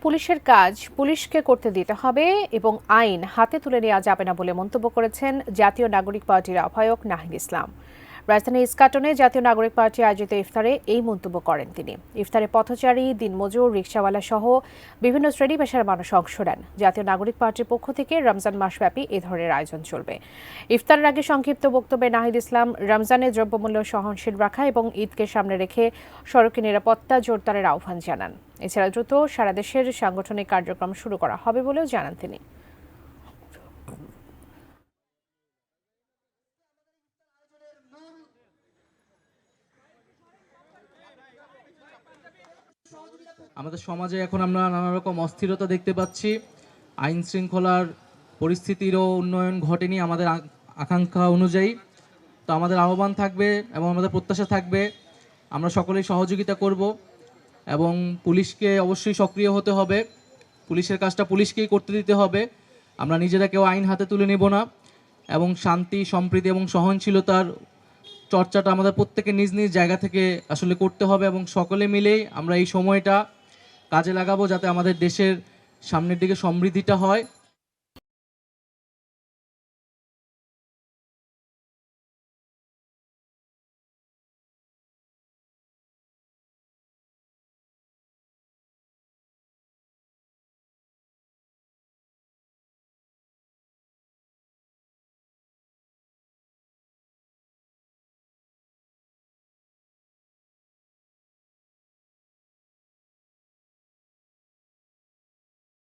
পুলিশের কাজ পুলিশকে করতে দিতে হবে এবং আইন হাতে তুলে নেওয়া যাবে না বলে মন্তব্য করেছেন জাতীয় নাগরিক পার্টির আহ্বায়ক নাহিদ ইসলাম। রাজধানী ইস্কাটনে জাতীয় নাগরিক পার্টি আয়োজিত ইফতারে এই মন্তব্য করেন তিনি। ইফতারে পথচারী, দিনমজুর, রিকশাওয়ালা সহ বিভিন্ন শ্রেণী পেশার মানুষ অংশ নেন। জাতীয় নাগরিক পার্টির পক্ষ থেকে রমজান মাসব্যাপী এ ধরনের আয়োজন চলবে। ইফতারের আগে সংক্ষিপ্ত বক্তব্যে নাহিদ ইসলাম রমজানে দ্রব্যমূল্য সহনশীল রাখা এবং ঈদকে সামনে রেখে সড়কে নিরাপত্তা জোরদারের আহ্বান জানান। এছাড়া দ্রুত সারা দেশের সাংগঠনিক কার্যক্রম শুরু করা হবে বলেও জানান তিনি। আমাদের সমাজে এখন আমরা নানা রকম অস্থিরতা দেখতে পাচ্ছি। আইন শৃঙ্খলার পরিস্থিতিরও উন্নয়ন ঘটেনি আমাদের আকাঙ্ক্ষা অনুযায়ী। তো আমাদের আহ্বান থাকবে এবং আমাদের প্রত্যাশা থাকবে আমরা সকলেই সহযোগিতা করব এবং পুলিশকে অবশ্যই সক্রিয় হতে হবে। পুলিশের কাজটা পুলিশকেই করতে দিতে হবে। আমরা নিজেরা কেউ আইন হাতে তুলে নেব না এবং শান্তি, সম্প্রীতি এবং সহনশীলতার চর্চাটা আমাদের প্রত্যেকের নিজ নিজ জায়গা থেকে আসলে করতে হবে এবং সকলে মিলেই আমরা এই সময়টা কাজে লাগাবো যাতে আমাদের দেশের সামনের দিকে সমৃদ্ধিটা হয়।